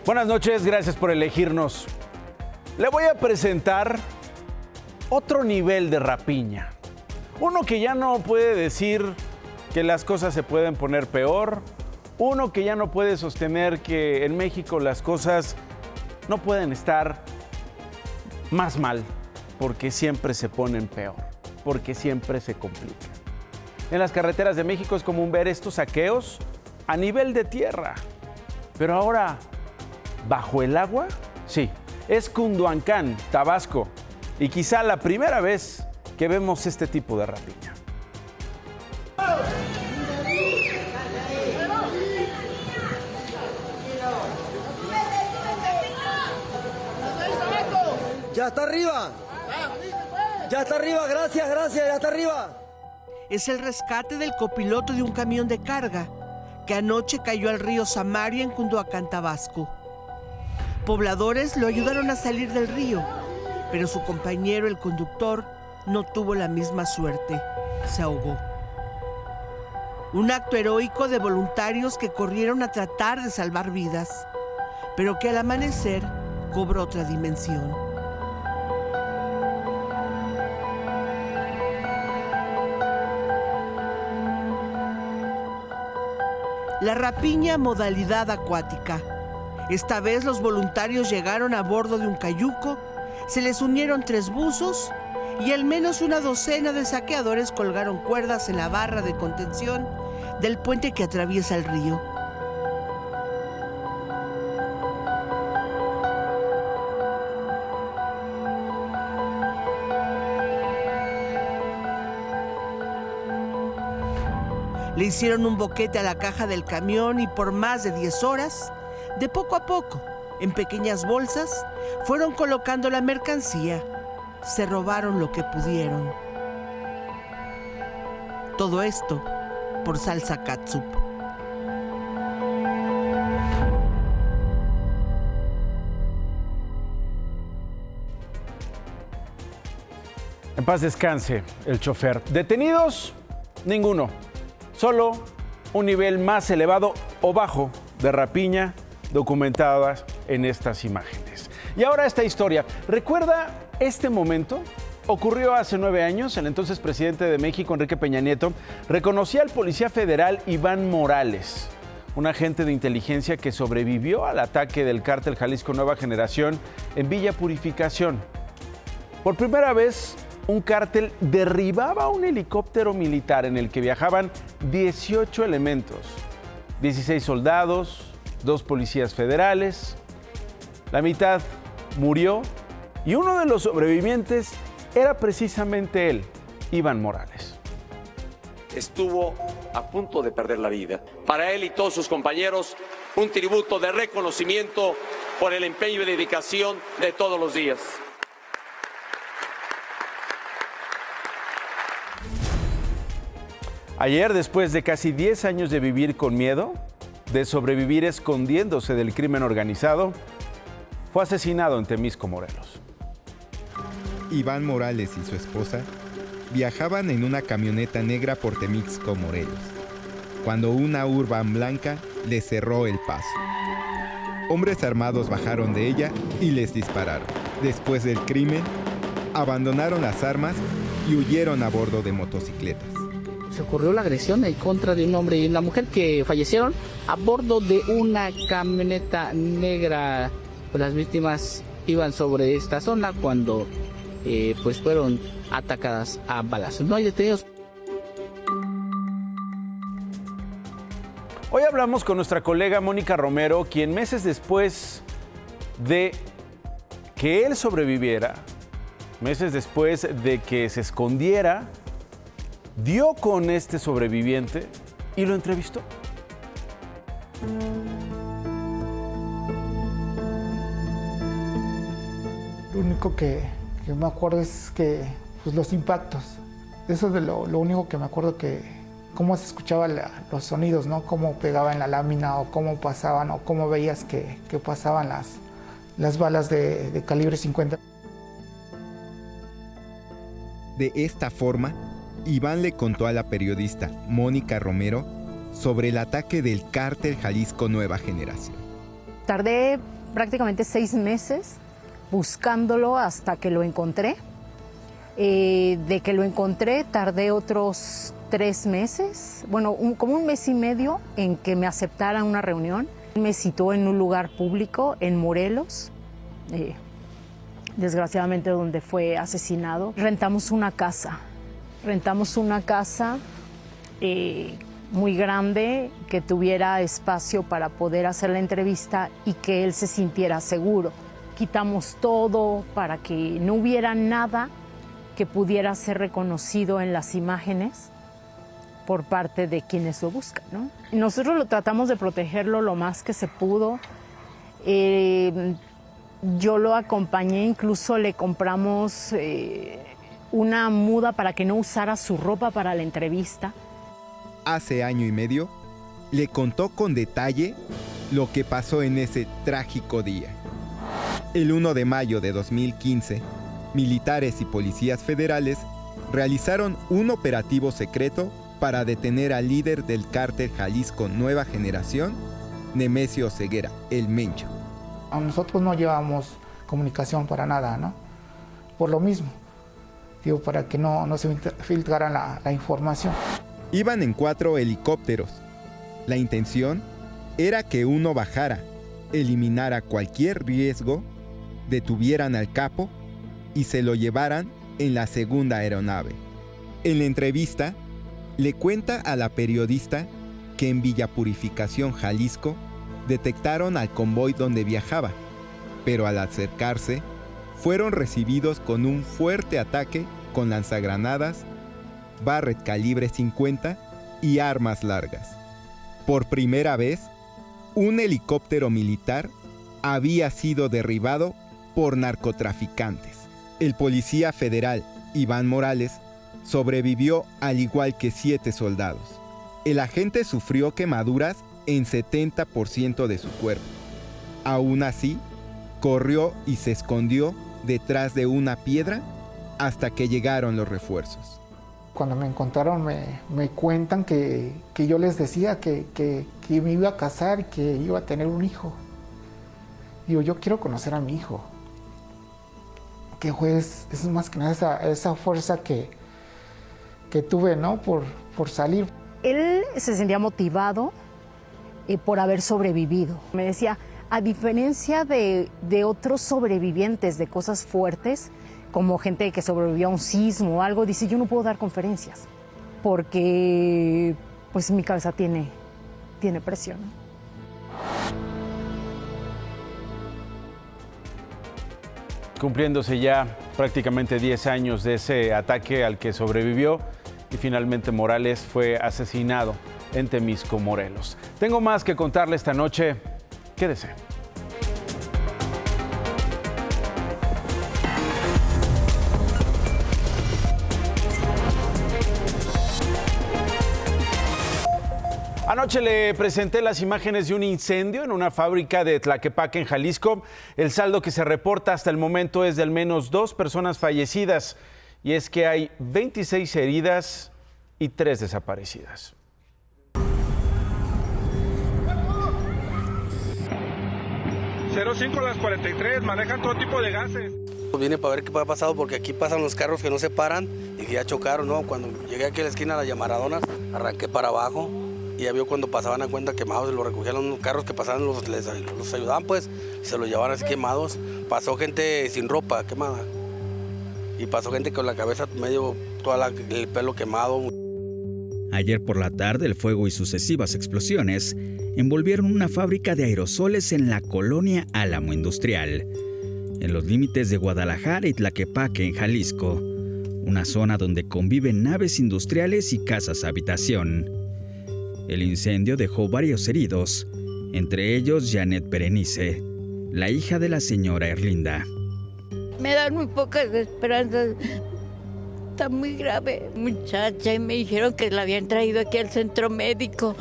Buenas noches, gracias por elegirnos. Le voy a presentar otro nivel de rapiña. Uno que ya no puede decir que las cosas se pueden poner peor. Uno que ya no puede sostener que en México las cosas no pueden estar más mal, porque siempre se ponen peor, porque siempre se complican. En las carreteras de México es común ver estos saqueos a nivel de tierra, pero ahora, ¿bajo el agua? Sí, es Cunduancán, Tabasco, y quizá la primera vez que vemos este tipo de rapiña. ¡Ya está arriba! ¡Ya está arriba! ¡Gracias, gracias! ¡Ya está arriba! Es el rescate del copiloto de un camión de carga que anoche cayó al río Samaria en Cunduacán, Tabasco. Pobladores lo ayudaron a salir del río, pero su compañero, el conductor, no tuvo la misma suerte. Se ahogó. Un acto heroico de voluntarios que corrieron a tratar de salvar vidas, pero que al amanecer cobró otra dimensión. La rapiña modalidad acuática. Esta vez los voluntarios llegaron a bordo de un cayuco, se les unieron 3 buzos y al menos una docena de saqueadores colgaron cuerdas en la barra de contención del puente que atraviesa el río. Le hicieron un boquete a la caja del camión y por más de 10 horas, de poco a poco, en pequeñas bolsas, fueron colocando la mercancía. Se robaron lo que pudieron. Todo esto por salsa catsup. En paz descanse el chofer. ¿Detenidos? Ninguno. Solo un nivel más elevado o bajo de rapiña documentadas en estas imágenes. Y ahora esta historia. ¿Recuerda este momento? Ocurrió hace 9 años. El entonces presidente de México, Enrique Peña Nieto, reconocía al policía federal Iván Morales, un agente de inteligencia que sobrevivió al ataque del cártel Jalisco Nueva Generación en Villa Purificación. Por primera vez, un cártel derribaba un helicóptero militar en el que viajaban 18 elementos, 16 soldados, 2 policías federales. La mitad murió y uno de los sobrevivientes era precisamente él, Iván Morales. Estuvo a punto de perder la vida. Para él y todos sus compañeros, un tributo de reconocimiento por el empeño y dedicación de todos los días. Ayer, después de casi 10 años de vivir con miedo, de sobrevivir escondiéndose del crimen organizado, fue asesinado en Temisco, Morelos. Iván Morales y su esposa viajaban en una camioneta negra por Temisco, Morelos, cuando una Urban blanca les cerró el paso. Hombres armados bajaron de ella y les dispararon. Después del crimen, abandonaron las armas y huyeron a bordo de motocicletas. Se ocurrió la agresión en contra de un hombre y una mujer que fallecieron a bordo de una camioneta negra. Las víctimas iban sobre esta zona cuando pues fueron atacadas a balazos. No hay detenidos. Hoy hablamos con nuestra colega Mónica Romero, quien meses después de que él sobreviviera, meses después de que se escondiera, dio con este sobreviviente y lo entrevistó. Lo único que me acuerdo es que pues, los impactos. Eso es de lo único que me acuerdo, que cómo se escuchaban los sonidos, ¿no? Cómo pegaban la lámina o cómo pasaban o cómo veías que pasaban las balas de calibre 50. De esta forma, Iván le contó a la periodista Mónica Romero sobre el ataque del cártel Jalisco Nueva Generación. tardé prácticamente 6 meses buscándolo hasta que lo encontré. De que lo encontré tardé otros 3 meses, bueno, como un mes y medio en que me aceptaran una reunión. Me citó en un lugar público en Morelos, desgraciadamente donde fue asesinado. Rentamos una casa muy grande, que tuviera espacio para poder hacer la entrevista y que él se sintiera seguro. Quitamos todo para que no hubiera nada que pudiera ser reconocido en las imágenes por parte de quienes lo buscan, ¿no? Nosotros lo tratamos de protegerlo lo más que se pudo. Yo lo acompañé, incluso le compramos una muda para que no usara su ropa para la entrevista. Hace año y medio, le contó con detalle lo que pasó en ese trágico día. El 1 de mayo de 2015, militares y policías federales realizaron un operativo secreto para detener al líder del cártel Jalisco Nueva Generación, Nemesio Ceguera, el Mencho. A nosotros no llevamos comunicación para nada, ¿no? Por lo mismo, digo, para que no se filtrara la información. Iban en 4 helicópteros. La intención era que uno bajara, eliminara cualquier riesgo, detuvieran al capo y se lo llevaran en la segunda aeronave. En la entrevista, le cuenta a la periodista que en Villa Purificación, Jalisco, detectaron al convoy donde viajaba, pero al acercarse, fueron recibidos con un fuerte ataque con lanzagranadas, Barrett calibre 50 y armas largas. Por primera vez, un helicóptero militar había sido derribado por narcotraficantes. El policía federal, Iván Morales, sobrevivió al igual que 7 soldados. El agente sufrió quemaduras en 70% de su cuerpo. Aún así, corrió y se escondió detrás de una piedra hasta que llegaron los refuerzos. Cuando me encontraron me cuentan que yo les decía que me iba a casar y que iba a tener un hijo. Digo, yo quiero conocer a mi hijo. Que fue es más que nada esa fuerza que tuve, ¿no? Por salir. Él se sentía motivado por haber sobrevivido. Me decía, a diferencia de otros sobrevivientes de cosas fuertes, como gente que sobrevivió a un sismo o algo, dice, yo no puedo dar conferencias porque pues mi cabeza tiene presión, ¿no? Cumpliéndose ya prácticamente 10 años de ese ataque al que sobrevivió y finalmente Morales fue asesinado en Temisco, Morelos. Tengo más que contarle esta noche. Quédese. Anoche le presenté las imágenes de un incendio en una fábrica de Tlaquepaque, en Jalisco. El saldo que se reporta hasta el momento es de al menos 2 personas fallecidas. Y es que hay 26 heridas y 3 desaparecidas. (05:43) manejan todo tipo de gases. Vine para ver qué ha pasado porque aquí pasan los carros que no se paran y que ya chocaron, ¿no? Cuando llegué aquí a la esquina de las Maradonas, arranqué para abajo. Y ya vio cuando pasaban a cuenta quemados, se los recogían los carros que pasaban, los ayudaban pues, se los llevaban así quemados. Pasó gente sin ropa quemada y pasó gente con la cabeza medio, el pelo quemado. Ayer por la tarde el fuego y sucesivas explosiones envolvieron una fábrica de aerosoles en la colonia Álamo Industrial, en los límites de Guadalajara y Tlaquepaque, en Jalisco, una zona donde conviven naves industriales y casas habitación. El incendio dejó varios heridos, entre ellos Janet Berenice, la hija de la señora Erlinda. Me dan muy pocas esperanzas. Está muy grave, muchacha, y me dijeron que la habían traído aquí al centro médico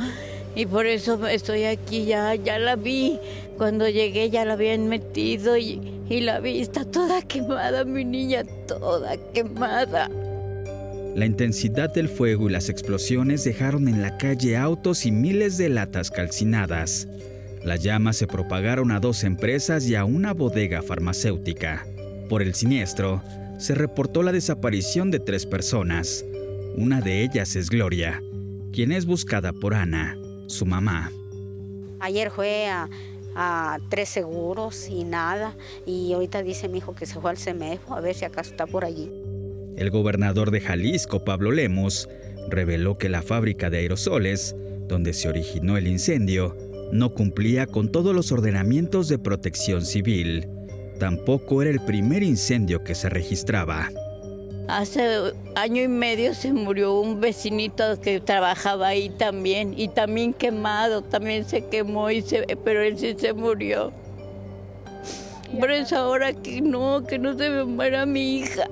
y por eso estoy aquí, ya la vi. Cuando llegué ya la habían metido y la vi, está toda quemada, mi niña, toda quemada. La intensidad del fuego y las explosiones dejaron en la calle autos y miles de latas calcinadas. Las llamas se propagaron a 2 empresas y a una bodega farmacéutica. Por el siniestro, se reportó la desaparición de 3 personas. Una de ellas es Gloria, quien es buscada por Ana, su mamá. Ayer fue a 3 seguros y nada, y ahorita dice mi hijo que se fue al CEMEFO a ver si acaso está por allí. El gobernador de Jalisco, Pablo Lemos, reveló que la fábrica de aerosoles, donde se originó el incendio, no cumplía con todos los ordenamientos de protección civil. Tampoco era el primer incendio que se registraba. Hace 1 año y medio se murió un vecinito que trabajaba ahí también, y también quemado, también se quemó, pero él sí se murió. Por eso ahora que no se me muera mi hija.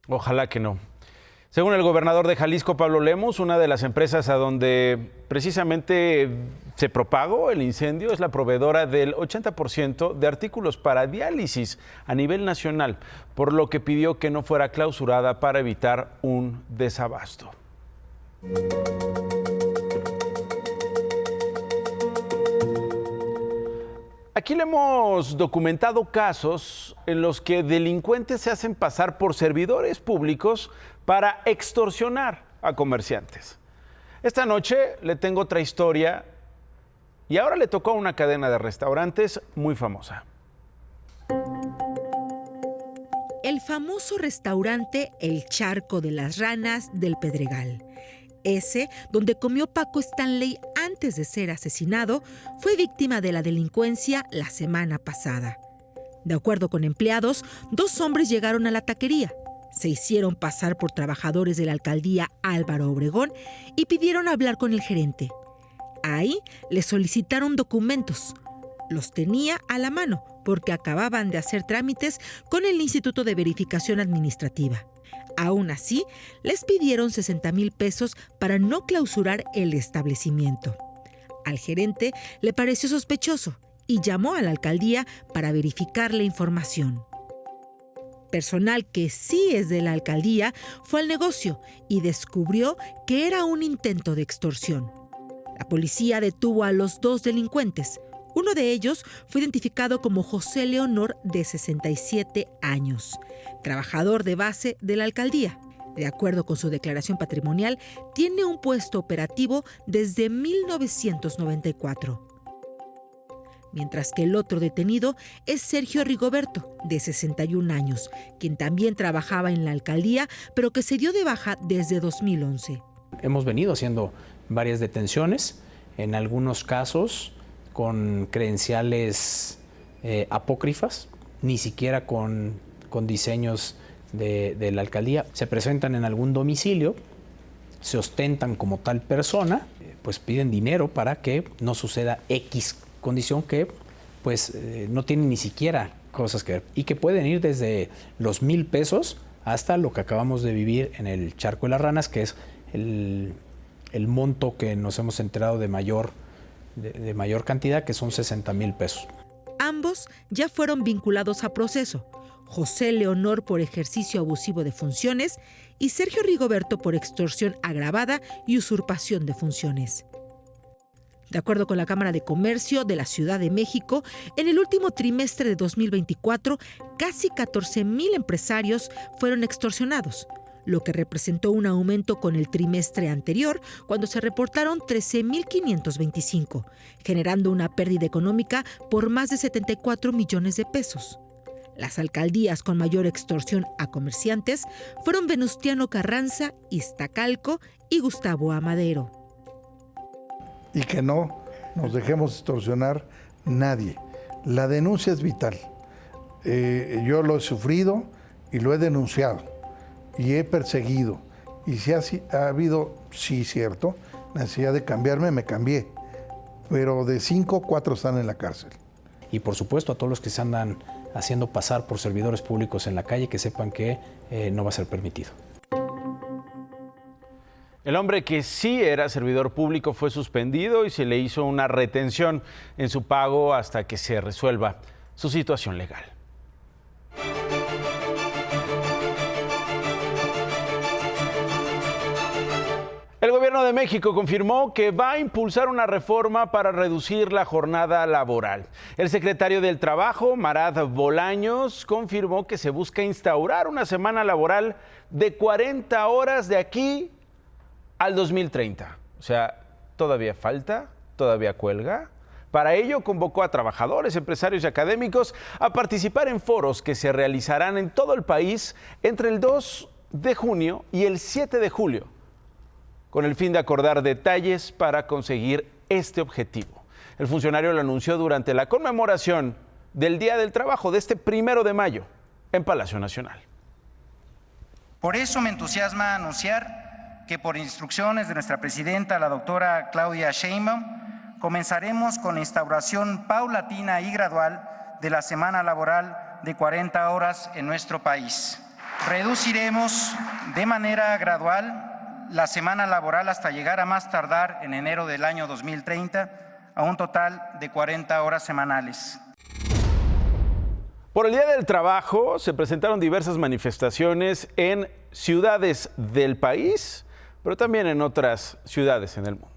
Ojalá que no. Según el gobernador de Jalisco, Pablo Lemos, una de las empresas a donde precisamente se propagó el incendio es la proveedora del 80% de artículos para diálisis a nivel nacional, por lo que pidió que no fuera clausurada para evitar un desabasto. Aquí le hemos documentado casos en los que delincuentes se hacen pasar por servidores públicos para extorsionar a comerciantes. Esta noche le tengo otra historia y ahora le tocó a una cadena de restaurantes muy famosa. El famoso restaurante El Charco de las Ranas del Pedregal. Ese, donde comió Paco Stanley antes de ser asesinado, fue víctima de la delincuencia la semana pasada. De acuerdo con empleados, 2 hombres llegaron a la taquería, se hicieron pasar por trabajadores de la alcaldía Álvaro Obregón y pidieron hablar con el gerente. Ahí le solicitaron documentos. Los tenía a la mano porque acababan de hacer trámites con el Instituto de Verificación Administrativa. Aún así, les pidieron 60,000 pesos para no clausurar el establecimiento. Al gerente le pareció sospechoso y llamó a la alcaldía para verificar la información. Personal que sí es de la alcaldía fue al negocio y descubrió que era un intento de extorsión. La policía detuvo a los 2 delincuentes. Uno de ellos fue identificado como José Leonor, de 67 años, trabajador de base de la alcaldía. De acuerdo con su declaración patrimonial, tiene un puesto operativo desde 1994. Mientras que el otro detenido es Sergio Rigoberto, de 61 años, quien también trabajaba en la alcaldía, pero que se dio de baja desde 2011. Hemos venido haciendo varias detenciones, en algunos casos con credenciales apócrifas, ni siquiera con diseños de la alcaldía. Se presentan en algún domicilio, se ostentan como tal persona, pues piden dinero para que no suceda X condición que pues no tienen ni siquiera cosas que ver y que pueden ir desde los 1,000 pesos hasta lo que acabamos de vivir en el Charco de las Ranas, que es el monto que nos hemos enterado de mayor cantidad, que son 60,000 pesos. Ambos ya fueron vinculados a proceso. José Leonor por ejercicio abusivo de funciones y Sergio Rigoberto por extorsión agravada y usurpación de funciones. De acuerdo con la Cámara de Comercio de la Ciudad de México, en el último trimestre de 2024, casi 14,000 empresarios fueron extorsionados, lo que representó un aumento con el trimestre anterior, cuando se reportaron 13,525, generando una pérdida económica por más de 74 millones de pesos. Las alcaldías con mayor extorsión a comerciantes fueron Venustiano Carranza, Iztacalco y Gustavo Amadero. Y que no nos dejemos extorsionar nadie. La denuncia es vital. Yo lo he sufrido y lo he denunciado y he perseguido. Y si ha habido, sí, cierto, necesidad de cambiarme, me cambié. Pero de 5, 4 están en la cárcel. Y por supuesto a todos los que se andan haciendo pasar por servidores públicos en la calle, que sepan que no va a ser permitido. El hombre que sí era servidor público fue suspendido y se le hizo una retención en su pago hasta que se resuelva su situación legal. El gobierno de México confirmó que va a impulsar una reforma para reducir la jornada laboral. El secretario del Trabajo, Marad Bolaños, confirmó que se busca instaurar una semana laboral de 40 horas de aquí al 2030. O sea, todavía falta, todavía cuelga. Para ello, convocó a trabajadores, empresarios y académicos a participar en foros que se realizarán en todo el país entre el 2 de junio y el 7 de julio. Con el fin de acordar detalles para conseguir este objetivo. El funcionario lo anunció durante la conmemoración del Día del Trabajo de este 1 de mayo en Palacio Nacional. Por eso me entusiasma anunciar que por instrucciones de nuestra presidenta, la doctora Claudia Sheinbaum, comenzaremos con la instauración paulatina y gradual de la semana laboral de 40 horas en nuestro país. Reduciremos de manera gradual la semana laboral hasta llegar a más tardar en enero del año 2030 a un total de 40 horas semanales. Por el Día del Trabajo se presentaron diversas manifestaciones en ciudades del país, pero también en otras ciudades en el mundo.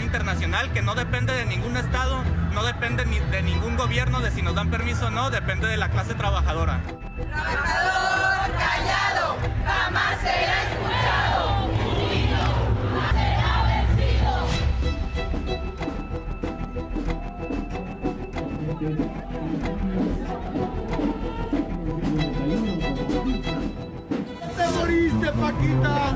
Internacional que no depende de ningún estado, no depende ni de ningún gobierno de si nos dan permiso o no, depende de la clase trabajadora. Trabajador callado jamás será escuchado, unido será vencido. ¡Te moriste, Paquita!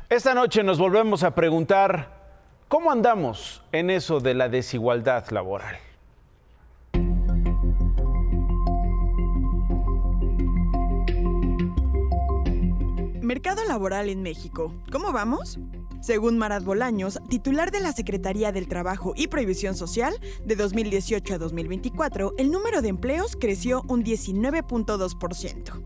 Esta noche nos volvemos a preguntar, ¿cómo andamos en eso de la desigualdad laboral? Mercado laboral en México. ¿Cómo vamos? Según Marad Bolaños, titular de la Secretaría del Trabajo y Previsión Social, de 2018 a 2024, el número de empleos creció un 19.2%.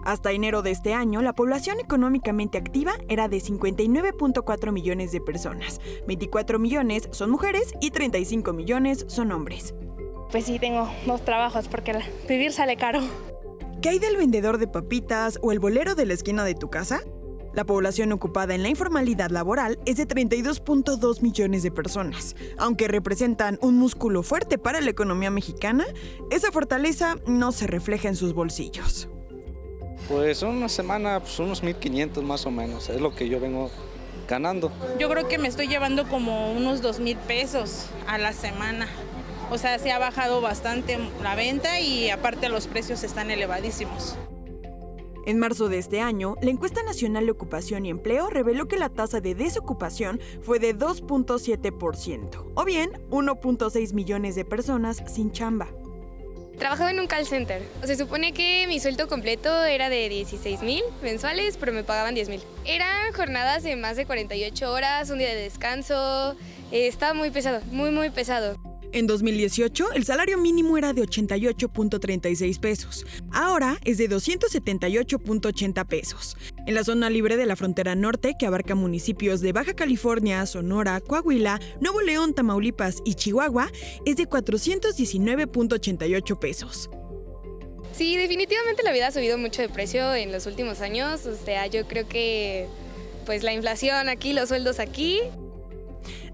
Hasta enero de este año, la población económicamente activa era de 59.4 millones de personas. 24 millones son mujeres y 35 millones son hombres. Pues sí, tengo 2 trabajos porque vivir sale caro. ¿Qué hay del vendedor de papitas o el bolero de la esquina de tu casa? La población ocupada en la informalidad laboral es de 32.2 millones de personas. Aunque representan un músculo fuerte para la economía mexicana, esa fortaleza no se refleja en sus bolsillos. Pues una semana, pues unos 1,500 más o menos, es lo que yo vengo ganando. Yo creo que me estoy llevando como unos 2,000 pesos a la semana. O sea, se ha bajado bastante la venta y aparte los precios están elevadísimos. En marzo de este año, la Encuesta Nacional de Ocupación y Empleo reveló que la tasa de desocupación fue de 2.7%, o bien 1.6 millones de personas sin chamba. Trabajaba en un call center. Se supone que mi sueldo completo era de 16,000 mensuales, pero me pagaban 10,000. Eran jornadas de más de 48 horas, un día de descanso. Estaba muy pesado, muy pesado. En 2018, el salario mínimo era de 88.36 pesos. Ahora es de 278.80 pesos. En la zona libre de la frontera norte, que abarca municipios de Baja California, Sonora, Coahuila, Nuevo León, Tamaulipas y Chihuahua, es de 419.88 pesos. Sí, definitivamente la vida ha subido mucho de precio en los últimos años. O sea, yo creo que pues la inflación aquí, los sueldos aquí.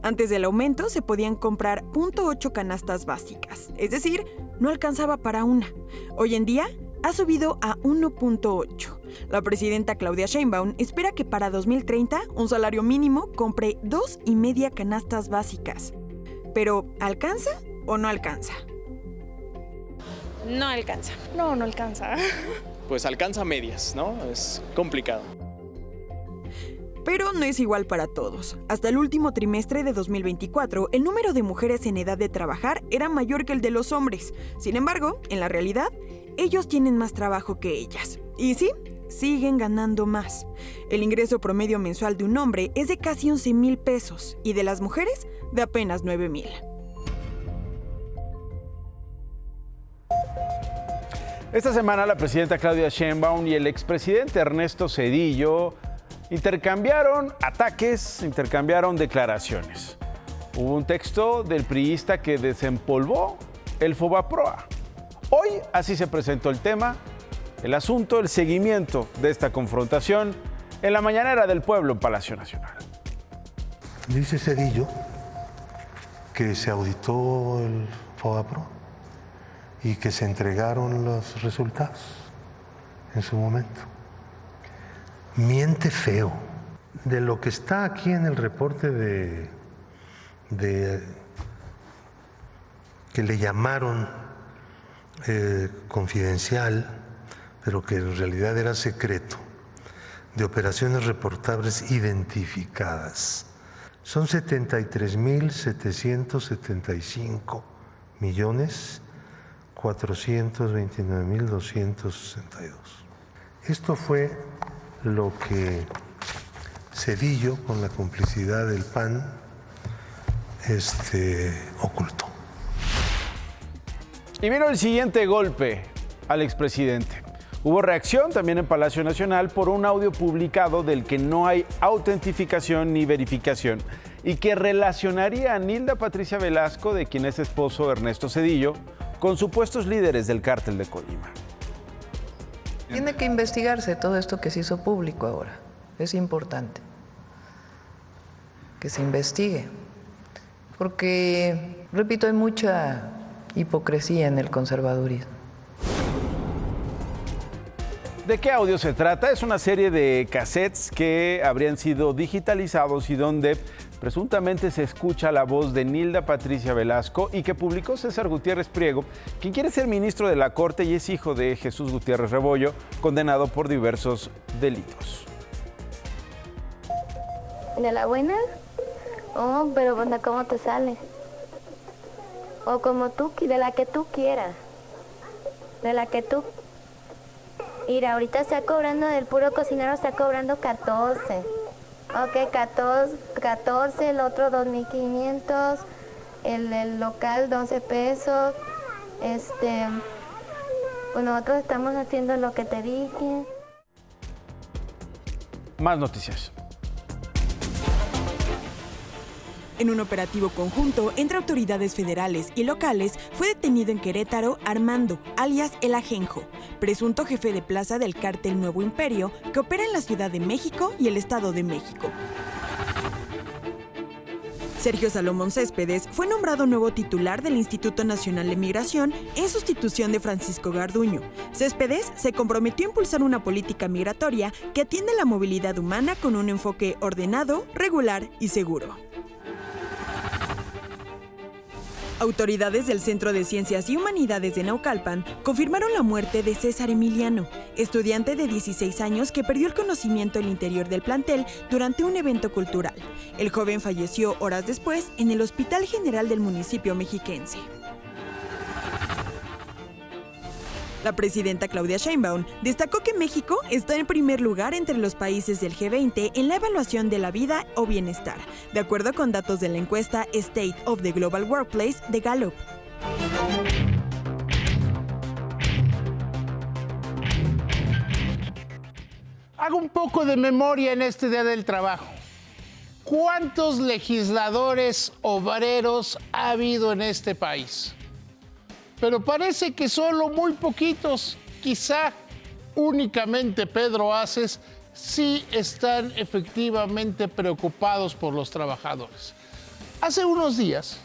Antes del aumento se podían comprar 0.8 canastas básicas, es decir, no alcanzaba para una. Hoy en día ha subido a 1.8. La presidenta Claudia Sheinbaum espera que para 2030 un salario mínimo compre 2,5 canastas básicas. Pero, ¿alcanza o no alcanza? No alcanza. No alcanza. Pues alcanza a medias, ¿no? Es complicado. Pero no es igual para todos. Hasta el último trimestre de 2024, el número de mujeres en edad de trabajar era mayor que el de los hombres. Sin embargo, en la realidad, ellos tienen más trabajo que ellas. Y sí, siguen ganando más. El ingreso promedio mensual de un hombre es de casi 11,000 pesos y de las mujeres de apenas 9,000. Esta semana la presidenta Claudia Sheinbaum y el expresidente Ernesto Zedillo intercambiaron ataques, intercambiaron declaraciones. Hubo un texto del priista que desempolvó el Fobaproa. Hoy así se presentó el tema, el asunto, el seguimiento de esta confrontación en la mañanera del pueblo en Palacio Nacional. Dice Zedillo que se auditó el Fobaproa y que se entregaron los resultados en su momento. Miente feo. De lo que está aquí en el reporte de que le llamaron confidencial, pero que en realidad era secreto, de operaciones reportables identificadas. Son 73,775,429,262. Esto fue lo que Zedillo, con la complicidad del PAN, ocultó. Y vino el siguiente golpe al expresidente. Hubo reacción también en Palacio Nacional por un audio publicado del que no hay autentificación ni verificación y que relacionaría a Nilda Patricia Velasco, de quien es esposo Ernesto Zedillo, con supuestos líderes del cártel de Colima. Tiene que investigarse todo esto que se hizo público ahora. Es importante que se investigue. Porque, repito, hay mucha hipocresía en el conservadurismo. ¿De qué audio se trata? Es una serie de cassettes que habrían sido digitalizados y donde presuntamente se escucha la voz de Nilda Patricia Velasco y que publicó César Gutiérrez Priego, quien quiere ser ministro de la Corte y es hijo de Jesús Gutiérrez Rebollo, condenado por diversos delitos. ¿De la buena? Oh, pero bueno, ¿cómo te sale? O como tú, de la que tú quieras. De la que tú. Mira, ahorita está cobrando, del puro cocinero está cobrando 14. Ok, 14, el otro 2,500, el local 12 pesos. Pues nosotros estamos haciendo lo que te dije. Más noticias. En un operativo conjunto entre autoridades federales y locales, fue detenido en Querétaro Armando, alias El Ajenjo, presunto jefe de plaza del cártel Nuevo Imperio, que opera en la Ciudad de México y el Estado de México. Sergio Salomón Céspedes fue nombrado nuevo titular del Instituto Nacional de Migración en sustitución de Francisco Garduño. Céspedes se comprometió a impulsar una política migratoria que atiende la movilidad humana con un enfoque ordenado, regular y seguro. Autoridades del Centro de Ciencias y Humanidades de Naucalpan confirmaron la muerte de César Emiliano, estudiante de 16 años que perdió el conocimiento al interior del plantel durante un evento cultural. El joven falleció horas después en el Hospital General del municipio mexiquense. La presidenta Claudia Sheinbaum destacó que México está en primer lugar entre los países del G20 en la evaluación de la vida o bienestar, de acuerdo con datos de la encuesta State of the Global Workplace de Gallup. Hago un poco de memoria en este Día del Trabajo. ¿Cuántos legisladores obreros ha habido en este país? Pero parece que solo muy poquitos. quizá únicamente Pedro Aces sí están efectivamente preocupados por los trabajadores. Hace unos días,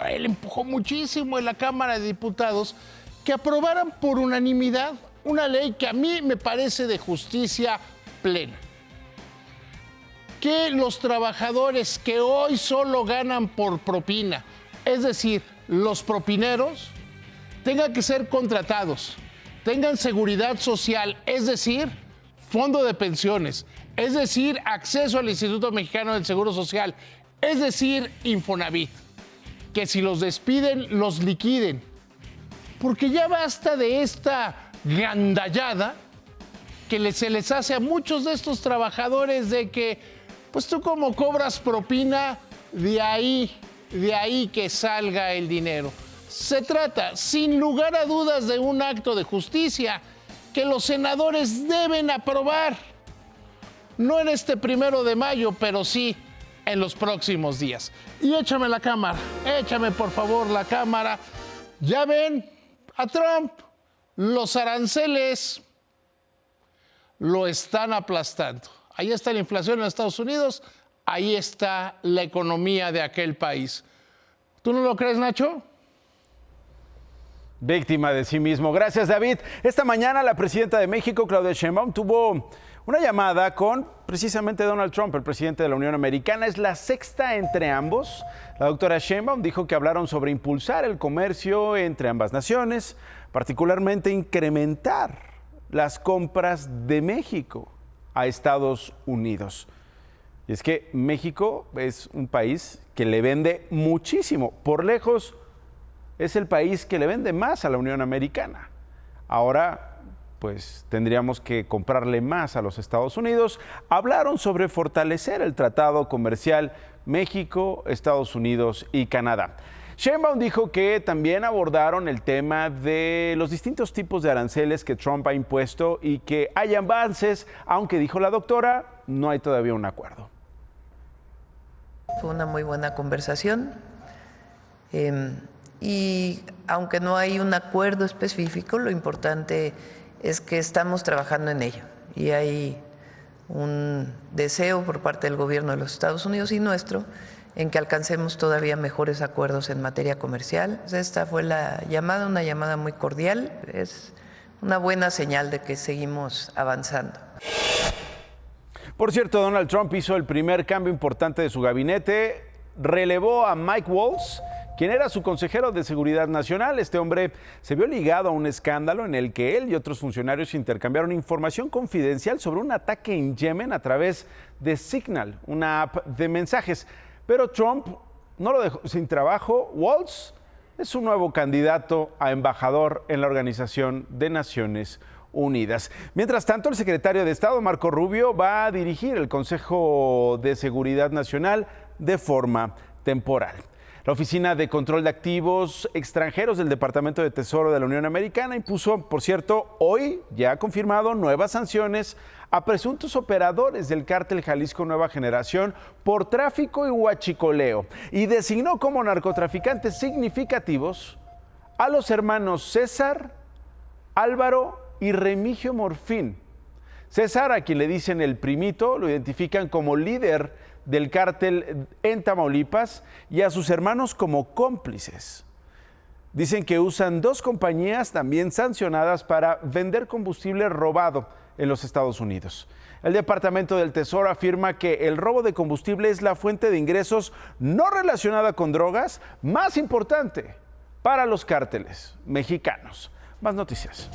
él empujó muchísimo en la Cámara de Diputados que aprobaran por unanimidad una ley que a mí me parece de justicia plena. Que los trabajadores que hoy solo ganan por propina, es decir, los propineros, tengan que ser contratados, tengan seguridad social, es decir, fondo de pensiones, es decir, acceso al Instituto Mexicano del Seguro Social, es decir, Infonavit. Que si los despiden, los liquiden. Porque ya basta de esta gandallada que se les hace a muchos de estos trabajadores de que, pues tú como cobras propina, de ahí que salga el dinero. Se trata, sin lugar a dudas, de un acto de justicia que los senadores deben aprobar. No en este 1 de mayo, pero sí en los próximos días. Y échame la cámara, échame por favor la cámara. Ya ven a Trump, los aranceles lo están aplastando. Ahí está la inflación en Estados Unidos, ahí está la economía de aquel país. ¿Tú no lo crees, Nacho? Víctima de sí mismo. Gracias, David. Esta mañana la presidenta de México, Claudia Sheinbaum, tuvo una llamada con precisamente Donald Trump, el presidente de la Unión Americana. Es la sexta entre ambos. La doctora Sheinbaum dijo que hablaron sobre impulsar el comercio entre ambas naciones, particularmente incrementar las compras de México a Estados Unidos. Y es que México es un país que le vende muchísimo. Por lejos, es el país que le vende más a la Unión Americana. Ahora, pues tendríamos que comprarle más a los Estados Unidos. Hablaron sobre fortalecer el tratado comercial México, Estados Unidos y Canadá. Sheinbaum dijo que también abordaron el tema de los distintos tipos de aranceles que Trump ha impuesto y que hay avances, aunque dijo la doctora, no hay todavía un acuerdo. Fue una muy buena conversación. Y aunque no hay un acuerdo específico, lo importante es que estamos trabajando en ello. Y hay un deseo por parte del gobierno de los Estados Unidos y nuestro en que alcancemos todavía mejores acuerdos en materia comercial. Esta fue la llamada, una llamada muy cordial. Es una buena señal de que seguimos avanzando. Por cierto, Donald Trump hizo el primer cambio importante de su gabinete. Relevó a Mike Waltz, quien era su consejero de Seguridad Nacional. Este hombre se vio ligado a un escándalo en el que él y otros funcionarios intercambiaron información confidencial sobre un ataque en Yemen a través de Signal, una app de mensajes. Pero Trump no lo dejó sin trabajo. Waltz es un nuevo candidato a embajador en la Organización de Naciones Unidas. Mientras tanto, el secretario de Estado, Marco Rubio, va a dirigir el Consejo de Seguridad Nacional de forma temporal. La Oficina de Control de Activos Extranjeros del Departamento de Tesoro de la Unión Americana impuso, por cierto, hoy ya ha confirmado nuevas sanciones a presuntos operadores del cártel Jalisco Nueva Generación por tráfico y huachicoleo y designó como narcotraficantes significativos a los hermanos César, Álvaro y Remigio Morfín. César, a quien le dicen el primito, lo identifican como líder del cártel en Tamaulipas y a sus hermanos como cómplices. Dicen que usan dos compañías también sancionadas para vender combustible robado en los Estados Unidos. El Departamento del Tesoro afirma que el robo de combustible es la fuente de ingresos no relacionada con drogas más importante para los cárteles mexicanos. Más noticias.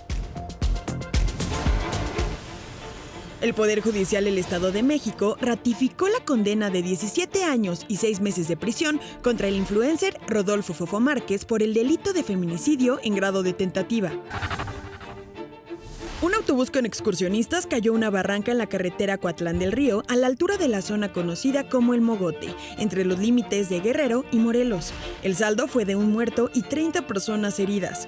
El Poder Judicial del Estado de México ratificó la condena de 17 años y 6 meses de prisión contra el influencer Rodolfo Fofo Márquez por el delito de feminicidio en grado de tentativa. Un autobús con excursionistas cayó a una barranca en la carretera Coatlán del Río, a la altura de la zona conocida como El Mogote, entre los límites de Guerrero y Morelos. El saldo fue de un muerto y 30 personas heridas.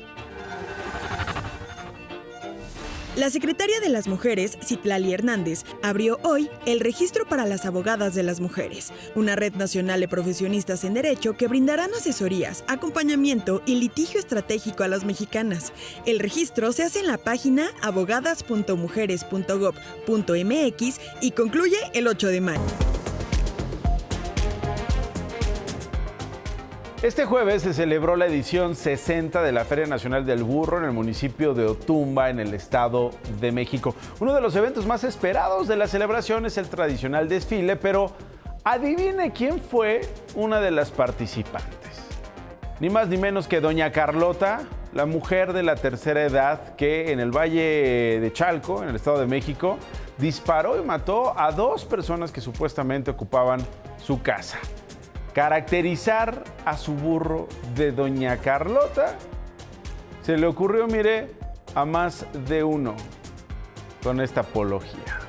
La secretaria de las Mujeres, Citlali Hernández, abrió hoy el Registro para las Abogadas de las Mujeres, una red nacional de profesionistas en derecho que brindarán asesorías, acompañamiento y litigio estratégico a las mexicanas. El registro se hace en la página abogadas.mujeres.gov.mx y concluye el 8 de mayo. Este jueves se celebró la edición 60 de la Feria Nacional del Burro en el municipio de Otumba, en el Estado de México. Uno de los eventos más esperados de la celebración es el tradicional desfile, pero adivine quién fue una de las participantes. Ni más ni menos que doña Carlota, la mujer de la tercera edad que en el Valle de Chalco, en el Estado de México, disparó y mató a 2 personas que supuestamente ocupaban su casa. Caracterizar a su burro de doña Carlota se le ocurrió, mire, a más de uno con esta apología.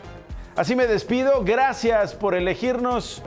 Así me despido, gracias por elegirnos.